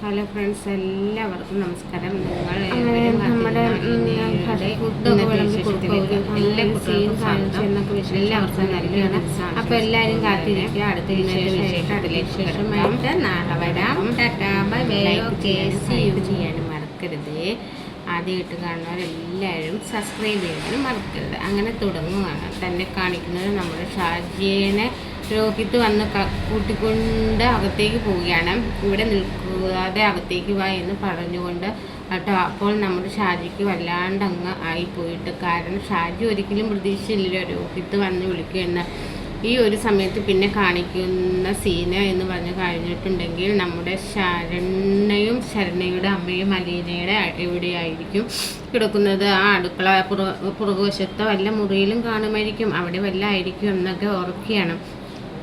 Hello friends, എല്ലാവർക്കും നമസ്കാരം. നിങ്ങൾ നമ്മുടെ ഫുഡൊക്കെ വിളമ്പി കൊടുക്കും എല്ലാ കുട്ടികളും കാണിച്ചെന്നൊക്കെ എല്ലാവർക്കും നല്ലതാണ്. അപ്പോൾ എല്ലാവരും കാത്തിരിക്കുക. അടുത്ത വിശേഷമായിട്ട് അതിലേക്ക് ശേഷമായിട്ട് നാളെ വരാം. Tata bye bye. ചെയ്യാനും മറക്കരുത്. ആദ്യമായിട്ട് കാണുന്നവരെല്ലാവരും സബ്സ്ക്രൈബ് ചെയ്യാനും മറക്കരുത്. അങ്ങനെ തുടങ്ങുകയാണ്. തന്നെ കാണിക്കുന്നത് നമ്മുടെ ഷാജിയെ രോഹിത് വന്ന് കൂട്ടിക്കൊണ്ട് അകത്തേക്ക് പോവുകയാണ്. ഇവിടെ നിൽക്കാതെ അകത്തേക്ക് വാ എന്ന് പറഞ്ഞുകൊണ്ട് കേട്ടോ. അപ്പോൾ നമ്മുടെ ഷാജിക്ക് വല്ലാണ്ട് അങ്ങ് ആയിപ്പോയിട്ട്, കാരണം ഷാജി ഒരിക്കലും പ്രതീക്ഷയില്ലല്ലോ രോഹിത് വന്ന് വിളിക്കുമെന്ന്. ഈ ഒരു സമയത്ത് പിന്നെ കാണിക്കുന്ന സീന എന്ന് പറഞ്ഞ് കഴിഞ്ഞിട്ടുണ്ടെങ്കിൽ നമ്മുടെ ശരണയുടെ അമ്മയും അലീനയുടെ എവിടെയായിരിക്കും കിടക്കുന്നത്? ആ അടുക്കള പുറകുവശത്തോ വല്ല മുറിയിലും കാണുമായിരിക്കും. അവിടെ വല്ല ആയിരിക്കും എന്നൊക്കെ ഓർക്കുകയാണ്.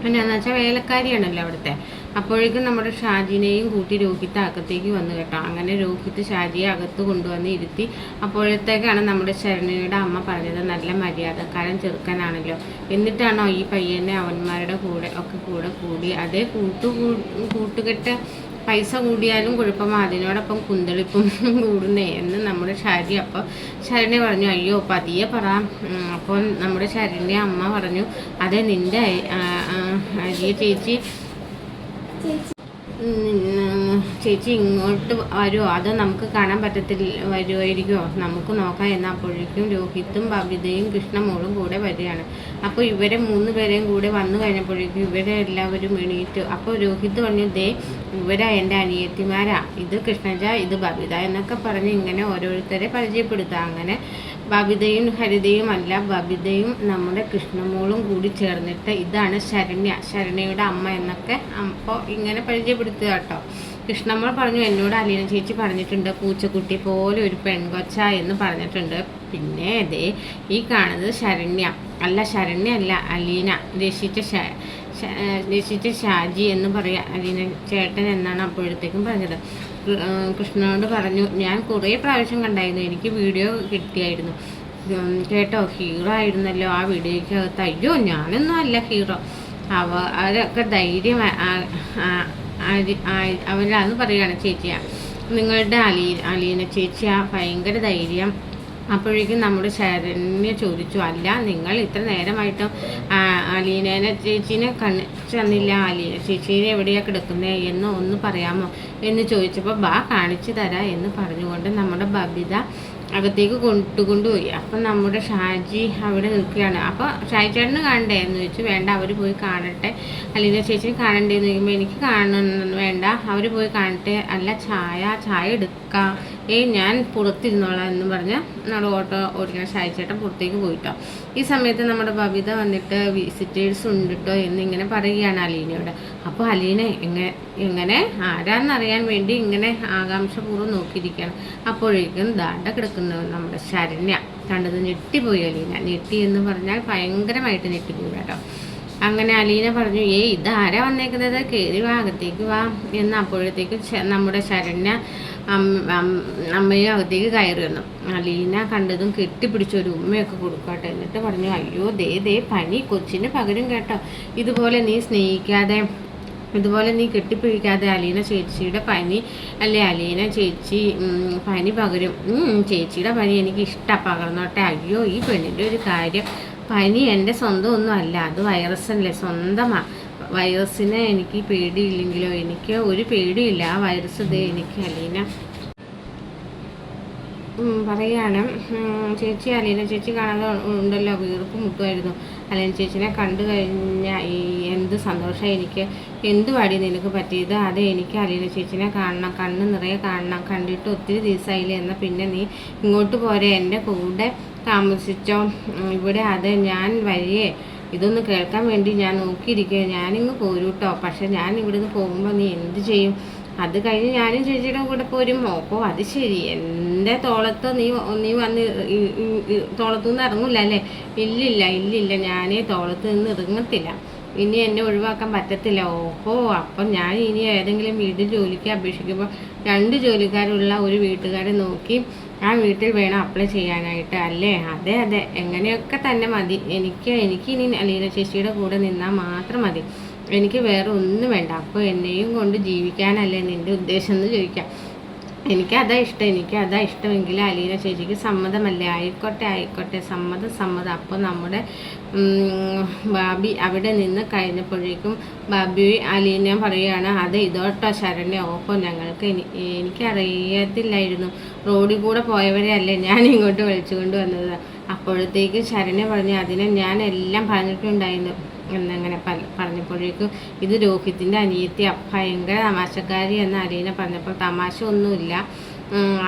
എന്നാന്ന് വെച്ചാൽ വേലക്കാരിയാണല്ലോ അവിടുത്തെ. അപ്പോഴേക്കും നമ്മുടെ ഷാജിനെയും കൂട്ടി രോഹിത്ത് അകത്തേക്ക് വന്നു കേട്ടോ. അങ്ങനെ രോഹിത്ത് ഷാജിയെ അകത്ത് കൊണ്ടുവന്ന് ഇരുത്തി. അപ്പോഴത്തേക്കാണ് നമ്മുടെ ശരണയുടെ അമ്മ പറഞ്ഞത്, നല്ല മര്യാദക്കാരൻ ചെറുക്കനാണല്ലോ, എന്നിട്ടാണോ ഈ പയ്യനെ അവന്മാരുടെ കൂടെ കൂടി അതേ കൂട്ടുകെട്ട് പൈസ കൂടിയാലും കുഴപ്പമോ, അതിനോടൊപ്പം കുന്തളിപ്പും കൂടുന്നേ എന്ന് നമ്മുടെ ഷാജി. അപ്പോൾ ശരണ്യ പറഞ്ഞു, അയ്യോ പതിയെ പറ. അപ്പോൾ നമ്മുടെ ശരണ്യ അമ്മ പറഞ്ഞു, അതെ നിൻ്റെ അരിയ ചേച്ചി ഇങ്ങോട്ട് വരുമോ, അത് നമുക്ക് കാണാൻ വരുമായിരിക്കുമോ, നമുക്ക് നോക്കാം എന്ന്. അപ്പോഴേക്കും രോഹിത്തും ബബിതയും കൃഷ്ണമോളും കൂടെ വരികയാണ്. അപ്പോൾ ഇവരെ 3 പേരെയും കൂടെ വന്നു കഴിഞ്ഞപ്പോഴേക്കും ഇവരെ എല്ലാവരും എണീറ്റ്. അപ്പോൾ രോഹിത്ത് പറഞ്ഞു, ദേ ഇവരാ എൻ്റെ അനിയത്തിമാരാ, ഇത് കൃഷ്ണജ, ഇത് ബബിത എന്നൊക്കെ പറഞ്ഞ് ഇങ്ങനെ ഓരോരുത്തരെ പരിചയപ്പെടുത്തുക. അങ്ങനെ ബബിതയും ഹരിതയും അല്ല, ബബിതയും നമ്മുടെ കൃഷ്ണമോളും കൂടി ചേർന്നിട്ട് ഇതാണ് ശരണ്യയുടെ അമ്മ എന്നൊക്കെ അപ്പോൾ ഇങ്ങനെ പരിചയപ്പെടുത്തുക കേട്ടോ. കൃഷ്ണമ്മൾ പറഞ്ഞു, എന്നോട് അലീന ചേച്ചി പറഞ്ഞിട്ടുണ്ട് പൂച്ചക്കുട്ടി പോലെ ഒരു പെൺകൊച്ച എന്ന് പറഞ്ഞിട്ടുണ്ട്. പിന്നെ അതേ ഈ കാണുന്നത് ശരണ്യ അല്ല അലീന, രക്ഷിച്ച ഷാജി എന്ന് പറയാം. അലീന ചേട്ടൻ എന്നാണ് അപ്പോഴത്തേക്കും പറഞ്ഞത്. കൃഷ്ണനോട് പറഞ്ഞു, ഞാൻ കുറേ പ്രാവശ്യം കണ്ടായിരുന്നു, എനിക്ക് വീഡിയോ കിട്ടിയായിരുന്നു കേട്ടോ, ഹീറോ ആയിരുന്നല്ലോ ആ വീഡിയോയ്ക്കകത്ത്. അയ്യോ ഞാനൊന്നും അല്ല ഹീറോ, അവരൊക്കെ ധൈര്യം അവരാന്ന് പറയുകയാണ് ചേച്ചിയാ, നിങ്ങളുടെ അലീന ചേച്ചിയാ ഭയങ്കര ധൈര്യം. അപ്പോഴേക്കും നമ്മുടെ ശരണ്യ ചോദിച്ചു, അല്ല നിങ്ങൾ ഇത്ര നേരമായിട്ടും അലീന ചേച്ചീനെ തന്നില്ല, അലീന ചേച്ചീനെ എവിടെയാണ് കിടക്കുന്നത് എന്ന് ഒന്ന് പറയാമോ എന്ന് ചോദിച്ചപ്പോൾ ബാ കാണിച്ചു തരാം എന്ന് പറഞ്ഞുകൊണ്ട് നമ്മുടെ ബബിത അകത്തേക്ക് കൊണ്ടുപോയി. അപ്പം നമ്മുടെ ഷാജി അവിടെ നിൽക്കുകയാണ്. അപ്പോൾ ഷാജി ചേട്ടന് കാണണ്ടേ എന്ന് ചോദിച്ചു. വേണ്ട, അവർ പോയി കാണട്ടെ. അലീന ചേച്ചിനെ കാണണ്ടേ എന്ന് ചോദിക്കുമ്പോൾ എനിക്ക് വേണ്ട, അവർ പോയി കാണട്ടെ. അല്ല ചായ എടുക്കാം, ഞാൻ പുറത്തിരുന്നോളാം എന്ന് പറഞ്ഞ് നമ്മുടെ ഓട്ടോ ഓടിക്കുന്ന ഷാജി ചേട്ടൻ പുറത്തേക്ക് പോയിട്ടോ. ഈ സമയത്ത് നമ്മുടെ ബബിത വന്നിട്ട് വിസിറ്റേഴ്സ് ഉണ്ട് കേട്ടോ എന്നിങ്ങനെ പറയുകയാണ് അലീനയോട്. അപ്പോൾ അലീന എങ്ങനെ ആരാന്നറിയാൻ വേണ്ടി ഇങ്ങനെ ആകാംക്ഷപൂർവ്വം നോക്കിയിരിക്കുകയാണ്. അപ്പോഴേക്കും ദാണ്ട കിടക്കുന്നത് നമ്മുടെ ശരണ്യ കണ്ടത് ഞെട്ടിപ്പോയി. അലീന ഞെട്ടി എന്ന് പറഞ്ഞാൽ ഭയങ്കരമായിട്ട് ഞെട്ടിപ്പോയി കേട്ടോ. അങ്ങനെ അലീന പറഞ്ഞു, ഇതാരാ വന്നേക്കുന്നത്, കയറി വാ, അകത്തേക്ക് വാ എന്ന്. അപ്പോഴത്തേക്ക് നമ്മുടെ ശരണ്യ അമ്മയും അകത്തേക്ക് കയറി വന്നു. അലീന കണ്ടതും കെട്ടിപ്പിടിച്ചൊരു ഉമ്മയൊക്കെ കൊടുക്കട്ടെ. എന്നിട്ട് പറഞ്ഞു, അയ്യോ ദേ പനി കൊച്ചിന് പകരും കേട്ടോ, ഇതുപോലെ നീ സ്നേഹിക്കാതെ, ഇതുപോലെ നീ കെട്ടിപ്പിടിക്കാതെ അലീന ചേച്ചിയുടെ പനി അല്ലേ, അലീന ചേച്ചി പനി പകരും, ചേച്ചിയുടെ പനി എനിക്ക് ഇഷ്ടമാണ്, പകർന്നോട്ടെ. അയ്യോ ഈ പെണ്ണിൻ്റെ ഒരു കാര്യം, പനി എൻ്റെ സ്വന്തമൊന്നും അല്ല, അത് വൈറസല്ലേ, സ്വന്തമാണ്. വൈറസിനെ എനിക്ക് പേടിയില്ലെങ്കിലോ, എനിക്ക് ഒരു പേടിയില്ല, ആ വൈറസ് ഇതേ എനിക്ക് അലീന പറയുകയാണ്. ചേച്ചി അലീന ചേച്ചി കാണാതെ ഉണ്ടല്ലോ, വീർപ്പ് മുട്ടുമായിരുന്നു. അലീന ചേച്ചിനെ കണ്ടു കഴിഞ്ഞാൽ എന്ത് സന്തോഷം എനിക്ക്, എന്ത് പാടി നിനക്ക് പറ്റിയത്? അതെ എനിക്ക് അലീന ചേച്ചിനെ കാണണം, കണ്ണ് നിറയെ കാണണം, കണ്ടിട്ട് ഒത്തിരി ദിവസമായില്ലേ, എന്നാൽ പിന്നെ നീ ഇങ്ങോട്ട് പോരെ, എൻ്റെ കൂടെ താമസിച്ചോ ഇവിടെ. അതെ ഞാൻ വരികയെ, ഇതൊന്ന് കേൾക്കാൻ വേണ്ടി ഞാൻ നോക്കിയിരിക്കുക, ഞാനിങ്ങ് പോരൂട്ടോ. പക്ഷെ ഞാൻ ഇവിടുന്ന് പോകുമ്പോൾ നീ എന്ത് ചെയ്യും? അത് കഴിഞ്ഞ് ഞാനും ചേച്ചിയുടെ കൂടെ പോരും. ഓ അത് ശരി, എൻ്റെ തോളത്ത് നീ വന്ന് തോളത്തുനിന്ന് ഇറങ്ങില്ല അല്ലേ? ഇല്ലില്ല, ഞാനേ തോളത്ത് നിന്ന് ഇറങ്ങത്തില്ല, ഇനി എന്നെ ഒഴിവാക്കാൻ പറ്റത്തില്ല. ഓഹോ, അപ്പം ഞാൻ ഇനി ഏതെങ്കിലും വീട്ടിൽ ജോലിക്ക് അപേക്ഷിക്കുമ്പോൾ 2 ജോലിക്കാരുള്ള ഒരു വീട്ടുകാരെ നോക്കി ആ വീട്ടിൽ വേണം അപ്ലൈ ചെയ്യാനായിട്ട് അല്ലേ? അതെ എങ്ങനെയൊക്കെ തന്നെ മതി, എനിക്ക് ഇനി അലീന ചേച്ചിയുടെ കൂടെ നിന്നാൽ മാത്രം മതി. എനിക്ക് വേറെ ഒന്നും വേണ്ട. അപ്പോൾ എന്നെയും കൊണ്ട് ജീവിക്കാനല്ലേ നിൻ്റെ ഉദ്ദേശം എന്ന് ചോദിക്കാം. എനിക്കതാ ഇഷ്ടമെങ്കിൽ അലീന ചേച്ചിക്ക് സമ്മതമല്ലേ? ആയിക്കോട്ടെ, സമ്മതം. അപ്പോൾ നമ്മുടെ ബാബി അവിടെ നിന്ന് കഴിഞ്ഞപ്പോഴേക്കും ബാബി അലീന പറയുകയാണ്, അത് ഇതോട്ടോ ശരണ്യ, ഓപ്പോ ഞങ്ങൾക്ക് എനിക്കറിയത്തില്ലായിരുന്നു, റോഡിൽ കൂടെ പോയവരെ അല്ലേ ഞാൻ ഇങ്ങോട്ട് വിളിച്ചുകൊണ്ട് വന്നത്. അപ്പോഴത്തേക്ക് ശരണ്യ പറഞ്ഞു, അതിനെ ഞാൻ എല്ലാം പറഞ്ഞിട്ടുണ്ടായിരുന്നു എന്നങ്ങനെ പറഞ്ഞപ്പോഴേക്കും ഇത് രോഹിത്തിൻ്റെ അനിയത്തി ഭയങ്കര തമാശക്കാരി എന്ന് അലീന പറഞ്ഞപ്പോൾ, തമാശ ഒന്നുമില്ല,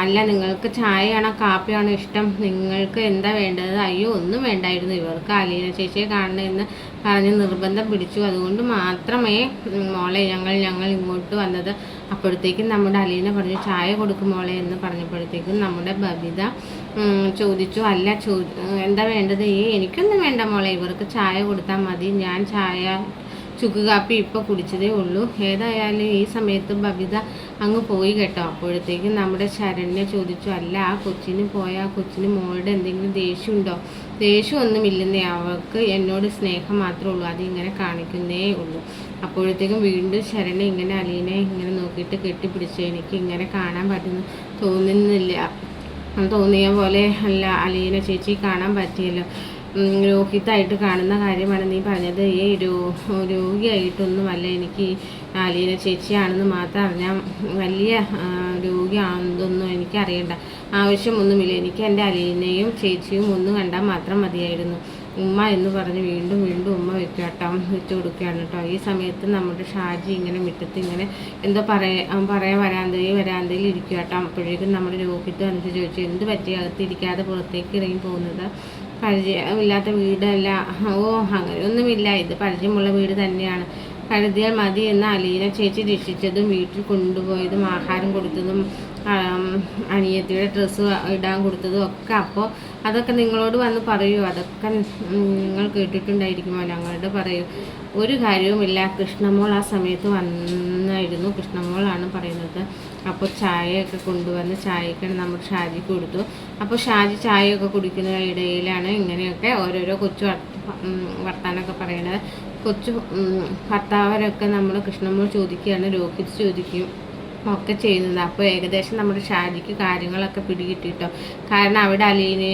അല്ല നിങ്ങൾക്ക് ചായയാണോ കാപ്പിയാണോ ഇഷ്ടം, നിങ്ങൾക്ക് എന്താ വേണ്ടത്? അയ്യോ ഒന്നും വേണ്ടായിരുന്നു, ഇവർക്ക് അലീന ചേച്ചിയെ കാണണമെന്ന് പറഞ്ഞ് നിർബന്ധം പിടിച്ചു, അതുകൊണ്ട് മാത്രമേ മോളെ ഞങ്ങൾ ഇങ്ങോട്ട് വന്നത്. അപ്പോഴത്തേക്കും നമ്മുടെ അലീന പറഞ്ഞു, ചായ കൊടുക്കും മോളെ എന്ന് പറഞ്ഞപ്പോഴത്തേക്കും നമ്മുടെ ബബിത ചോദിച്ചു, അല്ല എന്താ വേണ്ടത്? എനിക്കൊന്നും വേണ്ട മോളെ, ഇവർക്ക് ചായ കൊടുത്താൽ മതി, ഞാൻ ചായ ചുക്ക് കാപ്പി ഇപ്പോൾ കുടിച്ചതേ ഉള്ളൂ. ഏതായാലും ഈ സമയത്ത് ബബിത അങ്ങ് പോയി കേട്ടോ. അപ്പോഴത്തേക്കും നമ്മുടെ ശരണ്യ ചോദിച്ചു, അല്ല ആ കൊച്ചിന് മോളുടെ എന്തെങ്കിലും ദേഷ്യമുണ്ടോ? ദേഷ്യമൊന്നുമില്ലെന്നേ, അവൾക്ക് എന്നോട് സ്നേഹം മാത്രമേ ഉള്ളൂ, അതിങ്ങനെ കാണിക്കുന്നേ ഉള്ളൂ. അപ്പോഴത്തേക്കും വീണ്ടും ശരണ്യ ഇങ്ങനെ അലീനെ ഇങ്ങനെ നോക്കിയിട്ട് കെട്ടിപ്പിടിച്ചു, എനിക്ക് ഇങ്ങനെ കാണാൻ തോന്നിയ പോലെ അല്ല അലീന ചേച്ചി കാണാൻ പറ്റിയല്ലോ, രോഹിതായിട്ട് കാണുന്ന കാര്യമാണ് നീ പറഞ്ഞത്. രോഗിയായിട്ടൊന്നുമല്ല, എനിക്ക് അലീന ചേച്ചിയാണെന്ന് മാത്രം അറിഞ്ഞാൽ, വലിയ രോഗിയാണെന്നൊന്നും എനിക്കറിയണ്ട ആവശ്യമൊന്നുമില്ല, എനിക്ക് എൻ്റെ അലീനയും ചേച്ചിയും ഒന്ന് കണ്ടാൽ മാത്രം മതിയായിരുന്നു ഉമ്മ എന്ന് പറഞ്ഞ് വീണ്ടും ഉമ്മ വെച്ച് കൊടുക്കുകയാണ് കേട്ടോ. ഈ സമയത്ത് നമ്മുടെ ഷാജി ഇങ്ങനെ മുറ്റത്ത് ഇങ്ങനെ എന്തോ പറയാൻ വരാന്തയിൽ ഇരിക്കുക കേട്ടോ. അപ്പോഴേക്കും നമ്മുടെ രോഹിത് വന്നിട്ട് ചോദിച്ചു, എന്ത് പറ്റി അകത്തിരിക്കാതെ പുറത്തേക്ക് ഇറങ്ങി പോകുന്നത്? പരിചയമില്ലാത്ത വീടല്ല. അങ്ങനെയൊന്നുമില്ല, ഇത് പരിചയമുള്ള വീട് തന്നെയാണ്, കരുതിയാൽ മതി എന്ന് അലീന ചേച്ചി രക്ഷിച്ചതും വീട്ടിൽ കൊണ്ടുപോയതും ആഹാരം കൊടുത്തതും അനിയത്തിയുടെ ഡ്രസ്സ് ഇടാൻ കൊടുത്തതും ഒക്കെ. അപ്പോൾ അതൊക്കെ നിങ്ങളോട് വന്ന് പറയൂ, അതൊക്കെ നിങ്ങൾ കേട്ടിട്ടുണ്ടായിരിക്കുമോ, ഞങ്ങളോട് പറയൂ. ഒരു കാര്യവുമില്ല, കൃഷ്ണമോൾ ആ സമയത്ത് വന്നായിരുന്നു, കൃഷ്ണമോളാണ് പറയുന്നത്. അപ്പോൾ ചായയൊക്കെ കൊണ്ടുവന്ന് ചായയൊക്കെ നമ്മൾ ഷാജിക്ക് കൊടുത്തു. അപ്പോൾ ഷാജി ചായയൊക്കെ കുടിക്കുന്ന ഇടയിലാണ് ഇങ്ങനെയൊക്കെ ഓരോരോ കൊച്ചു വർത്താനൊക്കെ പറയുന്നത്. കൊച്ചു ഭർത്താവരൊക്കെ നമ്മൾ കൃഷ്ണമോൾ ചോദിക്കുകയാണ്, രോഹിത് ചോദിക്കും ഒക്കെ ചെയ്യുന്നത്. അപ്പോൾ ഏകദേശം നമ്മുടെ ഷാജിക്ക് കാര്യങ്ങളൊക്കെ പിടികിട്ടിട്ടോ, കാരണം അവിടെ അലീനെ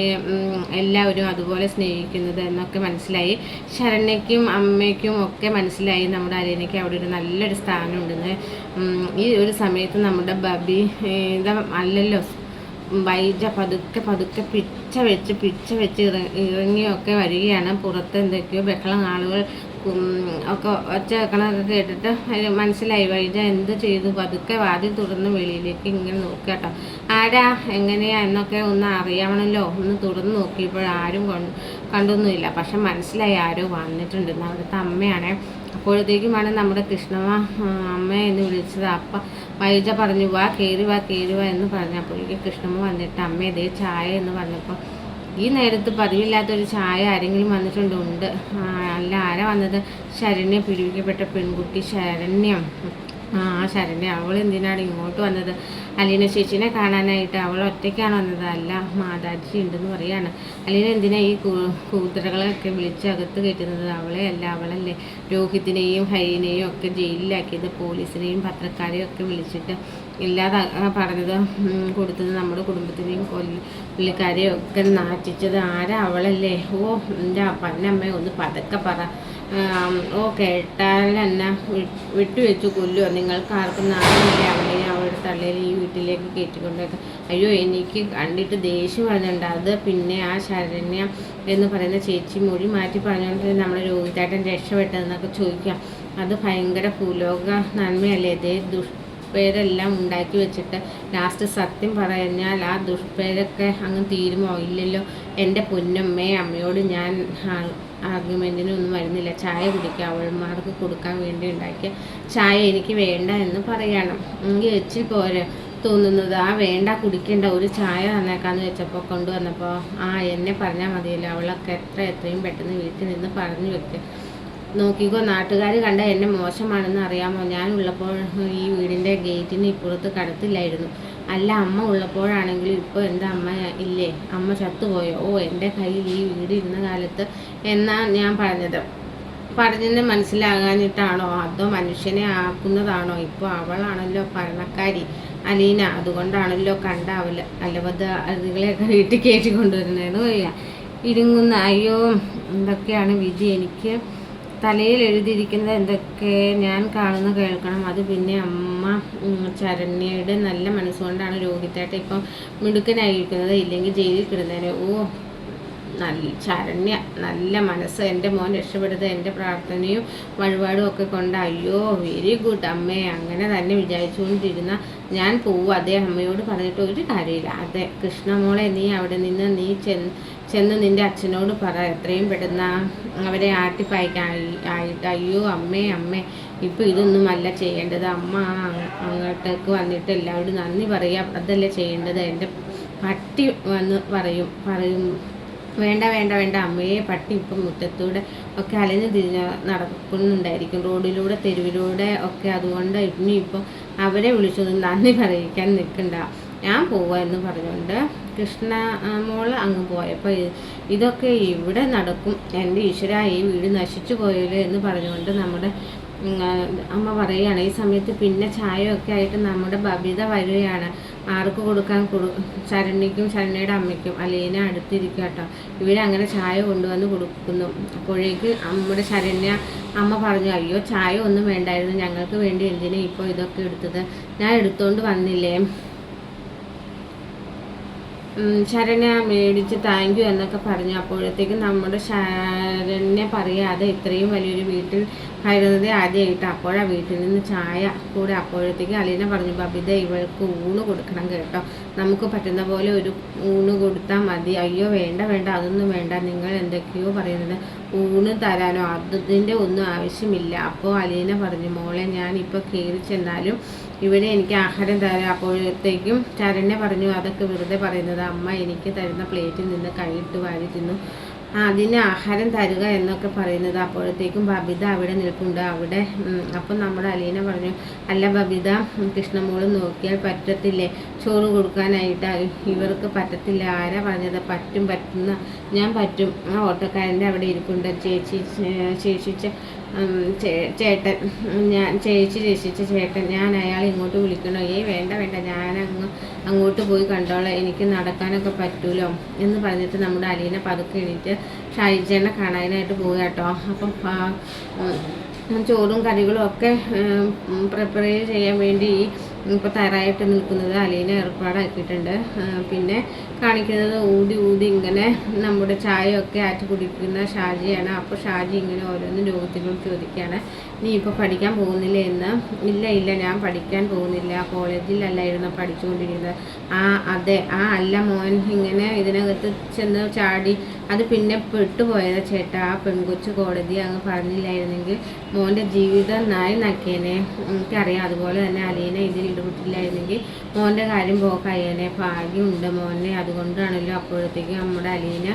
എല്ലാവരും അതുപോലെ സ്നേഹിക്കുന്നത് എന്നൊക്കെ മനസ്സിലായി. ശരണ്യയ്ക്കും അമ്മയ്ക്കും ഒക്കെ മനസ്സിലായി നമ്മുടെ അലീനയ്ക്ക് അവിടെ ഒരു നല്ലൊരു സ്ഥാനം ഉണ്ടെന്ന്. ഈ ഒരു സമയത്ത് നമ്മുടെ ബബി അല്ലല്ലോ വൈജ പതുക്കെ പിച്ച വെച്ച് ഇറങ്ങിയൊക്കെ വരികയാണ്. പുറത്ത് എന്തൊക്കെയോ ബഹളം, ആളുകൾ ഒക്കെ ഒച്ച വെക്കണമൊക്കെ കേട്ടിട്ട് മനസ്സിലായി വൈജ എന്ത് ചെയ്തു. പതുക്കെ വാതിൽ തുറന്ന് വെളിയിലേക്ക് ഇങ്ങനെ നോക്കുക കേട്ടോ, ആരാ എങ്ങനെയാ എന്നൊക്കെ ഒന്ന് അറിയാമണല്ലോ. ഒന്ന് തുറന്ന് നോക്കിയപ്പോൾ ആരും കണ്ടൊന്നുമില്ല, പക്ഷെ മനസ്സിലായി ആരോ വന്നിട്ടുണ്ടെന്ന്. അവിടുത്തെ അമ്മയാണേ. അപ്പോഴത്തേക്കുമാണ് നമ്മുടെ കൃഷ്ണമ്മ അമ്മ എന്ന് വിളിച്ചത്. അപ്പം വൈജ പറഞ്ഞു, വാ കയറി വാ എന്ന് പറഞ്ഞപ്പോഴേക്കും കൃഷ്ണമ്മ വന്നിട്ട്, അമ്മ ഇതേ ചായ എന്ന് പറഞ്ഞപ്പോൾ, ഈ നേരത്ത് പതിവില്ലാത്തൊരു ചായ ആരെങ്കിലും വന്നിട്ടുണ്ടോ? ഉണ്ട്. അല്ല, ആരാ വന്നത്? ശരണ്യ, പിടിവിക്കപ്പെട്ട പെൺകുട്ടി ശരണ്യ. ശരണ്യ, അവൾ എന്തിനാണ് ഇങ്ങോട്ട് വന്നത്? അലീന ചേച്ചീനെ കാണാനായിട്ട്. അവൾ ഒറ്റയ്ക്കാണ് വന്നത്? അല്ല, മാതാജി ഉണ്ടെന്ന് പറയാണ്. അലീന എന്തിനാ ഈ കൂത്തറകളൊക്കെ വിളിച്ച് അകത്ത് കയറ്റുന്നത്? അവളല്ലേ രോഹിത്തിനെയും ഹരിനെയും ഒക്കെ ജയിലിലാക്കിയത്, പോലീസിനെയും പത്രക്കാരെയും ഒക്കെ വിളിച്ചിട്ട് ഇല്ലാതെ പറഞ്ഞത് കൊടുത്തത്, നമ്മുടെ കുടുംബത്തിനെയും പുള്ളിക്കാരെയും ഒക്കെ നാറ്റിച്ചത് ആരാ? അവളല്ലേ. എൻ്റെ പന്നമ്മ ഒന്ന് പതുക്കെ പറ. കേട്ടാൽ എന്നെ വിട്ടുവെച്ച് കൊല്ലുമോ? നിങ്ങൾക്ക് ആർക്കും നാളെ അവളുടെ തള്ളയിൽ ഈ വീട്ടിലേക്ക് കയറ്റിക്കൊണ്ടേക്കാം. അയ്യോ, എനിക്ക് കണ്ടിട്ട് ദേഷ്യം പറഞ്ഞിട്ടുണ്ട്. അത് പിന്നെ ആ ശരണ്യ എന്ന് പറയുന്ന ചേച്ചി മൊഴി മാറ്റി പറഞ്ഞുകൊണ്ട് നമ്മുടെ രോഹിതേട്ടൻ രക്ഷപ്പെട്ടതെന്നൊക്കെ ചോദിക്കാം. അത് ഭയങ്കര ഭൂലോക നന്മയല്ലേ? ഇതേ ദുഷ്പേരെല്ലാം ഉണ്ടാക്കി വെച്ചിട്ട് ലാസ്റ്റ് സത്യം പറഞ്ഞാൽ ആ ദുഷ്പേരൊക്കെ അങ്ങ് തീരുമോ? ഇല്ലല്ലോ. എൻ്റെ പൊന്നമ്മയെ അമ്മയോട് ഞാൻ ആർഗ്യുമെൻറ്റിനൊന്നും വരുന്നില്ല. ചായ കുടിക്കുക, അവൾമാർക്ക് കൊടുക്കാൻ വേണ്ടി ഉണ്ടാക്കിയ ചായ എനിക്ക് വേണ്ട എന്ന് പറയണം. എനിക്ക് വെച്ച് പോരെ തോന്നുന്നത്. വേണ്ട, കുടിക്കേണ്ട, ഒരു ചായ തന്നേക്കാന്ന് വെച്ചപ്പോൾ കൊണ്ടുവന്നപ്പോൾ എന്നെ പറഞ്ഞാൽ മതിയല്ലോ. അവളൊക്കെ എത്രയും പെട്ടെന്ന് വീട്ടിൽ നിന്ന് പറഞ്ഞു വെക്കുക. നോക്കിക്കോ, നാട്ടുകാർ കണ്ട എന്നെ മോശമാണെന്ന് അറിയാമോ? ഞാൻ ഉള്ളപ്പോൾ ഈ വീടിൻ്റെ ഗേറ്റിന് ഇപ്പുറത്ത് കടത്തില്ലായിരുന്നു. അല്ല, അമ്മ ഉള്ളപ്പോഴാണെങ്കിലും ഇപ്പോൾ എന്താ അമ്മ ഇല്ലേ? അമ്മ ചത്തുപോയോ? എൻ്റെ കയ്യിൽ ഈ വീട് ഇരുന്ന കാലത്ത് എന്നാ ഞാൻ പറഞ്ഞത്. പറഞ്ഞെന്ന് മനസ്സിലാകാനിട്ടാണോ അതോ മനുഷ്യനെ ആക്കുന്നതാണോ? ഇപ്പോൾ അവളാണല്ലോ ഭരണക്കാരി അലീന, അതുകൊണ്ടാണല്ലോ കണ്ട അലവധ അതികളെയൊക്കെ വീട്ടിൽ കയറ്റി കൊണ്ടുവരുന്നതെന്ന് പറയാം. ഇരുങ്ങുന്ന അയ്യോ എന്തൊക്കെയാണ് വിധി, എനിക്ക് തലയിൽ എഴുതിയിരിക്കുന്നത് എന്തൊക്കെ ഞാൻ കാണുന്ന കേൾക്കണം. അത് പിന്നെ അമ്മ ശരണ്യയുടെ നല്ല മനസ്സുകൊണ്ടാണ് രോഹിത്തേട്ട ഇപ്പം മിടുക്കനായിരിക്കുന്നത്, ഇല്ലെങ്കിൽ ജയിലിൽ കിടന്നേനെ. ഓ ശരണ്യ നല്ല മനസ്സ്, എൻ്റെ മോൻ രക്ഷപ്പെടുന്നത് എൻ്റെ പ്രാർത്ഥനയും വഴിപാടും ഒക്കെ കൊണ്ട്. അയ്യോ വെരി ഗുഡ് അമ്മേ, അങ്ങനെ തന്നെ വിചാരിച്ചുകൊണ്ടിരുന്ന ഞാൻ പോവും. അതേ അമ്മയോട് പറഞ്ഞിട്ട് ഒരു കാര്യമില്ല. അതെ കൃഷ്ണമോളെ, നീ അവിടെ നിന്ന് നീ ചെന്ന് നിൻ്റെ അച്ഛനോട് പറ, എത്രയും പെട്ടെന്ന് അവരെ ആട്ടിപ്പായിക്കാൻ. അയ്യോ അമ്മേ ഇപ്പം ഇതൊന്നുമല്ല ചെയ്യേണ്ടത്. അമ്മ അങ്ങോട്ടേക്ക് വന്നിട്ട് എല്ലാവരോടും നന്ദി പറയാം, അതല്ലേ ചെയ്യേണ്ടത്. എൻ്റെ പട്ടി വന്ന് പറയും വേണ്ട അമ്മയെ, പട്ടി ഇപ്പം മുറ്റത്തൂടെ ഒക്കെ അലഞ്ഞു തിരിഞ്ഞ് നടക്കുന്നുണ്ടായിരിക്കും, റോഡിലൂടെ തെരുവിലൂടെ ഒക്കെ. അതുകൊണ്ട് ഇനിയിപ്പം അവരെ വിളിച്ചൊന്നും നന്ദി പറയിക്കാൻ നിൽക്കണ്ട, ഞാൻ പോവുക എന്ന് പറഞ്ഞുകൊണ്ട് കൃഷ്ണമോള് അങ്ങ് പോയപ്പോൾ ഇതൊക്കെ ഇവിടെ നടക്കും. എൻ്റെ ഈശ്വര, ഈ വീട് നശിച്ചു പോയല്ലോ എന്ന് പറഞ്ഞുകൊണ്ട് നമ്മുടെ അമ്മ പറയുകയാണ്. ഈ സമയത്ത് പിന്നെ ചായയൊക്കെ ആയിട്ട് നമ്മുടെ ബബിത വരികയാണ്. ആർക്ക് കൊടുക്കാൻ ശരണ്യക്കും ശരണ്യയുടെ അമ്മയ്ക്കും. അലീന അടുത്തിരിക്കുക കേട്ടോ. ഇവരങ്ങനെ ചായ കൊണ്ടുവന്ന് കൊടുക്കുന്നു. അപ്പോഴേക്ക് നമ്മുടെ ശരണ്യ അമ്മ പറഞ്ഞു, അയ്യോ ചായ ഒന്നും വേണ്ടായിരുന്നു, ഞങ്ങൾക്ക് വേണ്ടി എന്തിനാ ഇപ്പോൾ ഇതൊക്കെ എടുത്തത്, ഞാൻ എടുത്തോണ്ട് വന്നില്ലേ. ശരണ്യ മേടിച്ച് താങ്ക് യു എന്നൊക്കെ പറഞ്ഞു. അപ്പോഴത്തേക്കും നമ്മുടെ ശരണ്യ പറയാതെ ഇത്രയും വലിയൊരു വീട്ടിൽ കയറുന്നത് ആദ്യമായിട്ട്. അപ്പോഴാണ് വീട്ടിൽ നിന്ന് ചായ കൂടെ. അപ്പോഴത്തേക്കും അലീന പറഞ്ഞു, ബബിത ഇവൾക്ക് ഊണ് കൊടുക്കണം കേട്ടോ, നമുക്ക് പറ്റുന്ന പോലെ ഒരു ഊണ് കൊടുത്താൽ മതി. അയ്യോ വേണ്ട അതൊന്നും വേണ്ട, നിങ്ങൾ എന്തൊക്കെയോ പറയുന്നത്, ഊണ് തരാനോ അതിൻ്റെ ഒന്നും ആവശ്യമില്ല. അപ്പോൾ അലീന പറഞ്ഞു, മോളെ ഞാനിപ്പോൾ കയറി ചെന്നാലും ഇവിടെ എനിക്ക് ആഹാരം തരാം. അപ്പോഴത്തേക്കും ശരണ്യ പറഞ്ഞു, അതൊക്കെ വെറുതെ പറയുന്നത്, അമ്മ എനിക്ക് തരുന്ന പ്ലേറ്റിൽ നിന്ന് കൈയിട്ട് വാരി തിന്നു, അതിന് ആഹാരം തരുക എന്നൊക്കെ പറയുന്നത്. അപ്പോഴത്തേക്കും ബബിത അവിടെ നിൽപ്പുണ്ട്. അവിടെ അപ്പം നമ്മുടെ അലീന പറഞ്ഞു, അല്ല ബബിത, കൃഷ്ണമോള് നോക്കിയാൽ പറ്റത്തില്ലേ ചോറ് കൊടുക്കാനായിട്ട്, ഇവർക്ക് പറ്റത്തില്ല. ആരാ പറഞ്ഞത്? പറ്റുന്ന ഞാൻ പറ്റും. ആ ഓട്ടോക്കാരൻ്റെ അവിടെ ഇരിപ്പുണ്ട് ശേഷിച്ച ചേട്ടൻ, ചേച്ചി രക്ഷിച്ച ചേട്ടൻ, ഞാൻ അയാൾ ഇങ്ങോട്ട് വിളിക്കണോ? വേണ്ട ഞാൻ അങ്ങോട്ട് പോയി കണ്ടോളാം, എനിക്ക് നടക്കാനൊക്കെ പറ്റൂലോ എന്ന് പറഞ്ഞിട്ട് നമ്മുടെ അലീന പതുക്കെ എണീറ്റ് ഷായിച്ചേനെ കാണാനായിട്ട് പോവുക കേട്ടോ. അപ്പം ചോറും കറികളും ഒക്കെ പ്രിപ്പയർ ചെയ്യാൻ വേണ്ടി ഇപ്പോൾ തയ്യാറായിട്ട് നിൽക്കുന്നത് അലീന ഏർപ്പാടാക്കിയിട്ടുണ്ട്. പിന്നെ കാണിക്കുന്നത് ഊതി ഇങ്ങനെ നമ്മുടെ ചായയൊക്കെ ആറ്റി കുടിക്കുന്ന ഷാജിയാണ്. അപ്പോൾ ഷാജി ഇങ്ങനെ ഓരോന്നും രോഗത്തിനോട് ചോദിക്കുകയാണ്, നീ ഇപ്പോൾ പഠിക്കാൻ പോകുന്നില്ല എന്ന്. ഇല്ല ഞാൻ പഠിക്കാൻ പോകുന്നില്ല, കോളേജിലല്ലായിരുന്നു പഠിച്ചുകൊണ്ടിരിക്കുന്നത്. അതെ അല്ല മോൻ, ഇങ്ങനെ ഇതിനകത്ത് ചെന്ന് ചാടി അത് പിന്നെ പെട്ടുപോയതാ ചേട്ടാ. ആ പെൺകൊച്ചു കോടതി അങ്ങ് പറഞ്ഞില്ലായിരുന്നെങ്കിൽ മോൻ്റെ ജീവിതം നായി നക്കിയേനെ. എനിക്കറിയാം. അതുപോലെ തന്നെ അലീന ഇതിൽ ഇടപെട്ടില്ലായിരുന്നെങ്കിൽ മോൻ്റെ കാര്യം പോക്കായേനെ. ഭാഗ്യമുണ്ട് മോനെ, അതുകൊണ്ടാണല്ലോ. അപ്പോഴത്തേക്കും നമ്മുടെ അലീന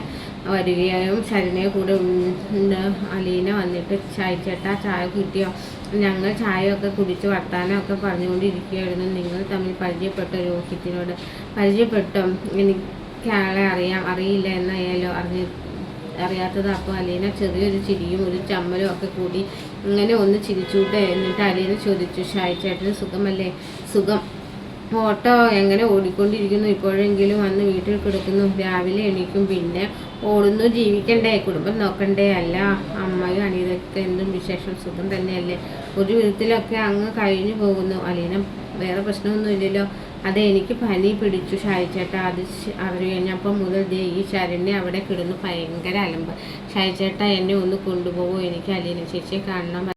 വരികയും ശരണ്യെ കൂടെ ഉണ്ട്. അലീന വന്നിട്ട് ചേട്ടാ ചായ കിട്ടിയോ? ഞങ്ങൾ ചായയൊക്കെ കുടിച്ച് വർത്താനമൊക്കെ പറഞ്ഞുകൊണ്ടിരിക്കുകയായിരുന്നു. നിങ്ങൾ തമ്മിൽ പരിചയപ്പെട്ടോ? രോഹിത്തിനോട് പരിചയപ്പെട്ടോ? എനിക്ക് ആളെ അറിയില്ല എന്നായാലോ അറിയാത്തത്. അപ്പോൾ അലീന ചെറിയൊരു ചിരിയും ഒരു ചമ്മലും ഒക്കെ കൂടി ഇങ്ങനെ ഒന്ന് ചിരിച്ചൂട്ടെ. എന്നിട്ട് അലീന ചോദിച്ചു, ഷായിച്ചേട്ടന് സുഖമല്ലേ? സുഖം. ഓട്ടോ എങ്ങനെ ഓടിക്കൊണ്ടിരിക്കുന്നു? ഇപ്പോഴെങ്കിലും വന്ന് വീട്ടിൽ കിടക്കുന്നു. രാവിലെ എണീക്കും, പിന്നെ ഓടുന്നു. ജീവിക്കണ്ടേ, കുടുംബം നോക്കണ്ടേ? അല്ല അമ്മയും അനിയതൊക്കെ എന്തും വിശേഷം? സുഖം തന്നെയല്ലേ? ഒരു വിധത്തിലൊക്കെ അങ്ങ് കഴിഞ്ഞു പോകുന്നു. അലീന വേറെ പ്രശ്നമൊന്നുമില്ലല്ലോ? അതെ, എനിക്ക് പനി പിടിച്ചു ഷായിച്ചേട്ടാ. അത് അറിഞ്ഞപ്പം മുതൽ ഈ ശരണ്യ അവിടെ കിടന്നു ഭയങ്കര അലമ്പ്. ഷായിച്ചേട്ടാ എന്നെ ഒന്ന് കൊണ്ടുപോകുമോ? എനിക്ക് അലീന ചേച്ചിയെ കാണണം.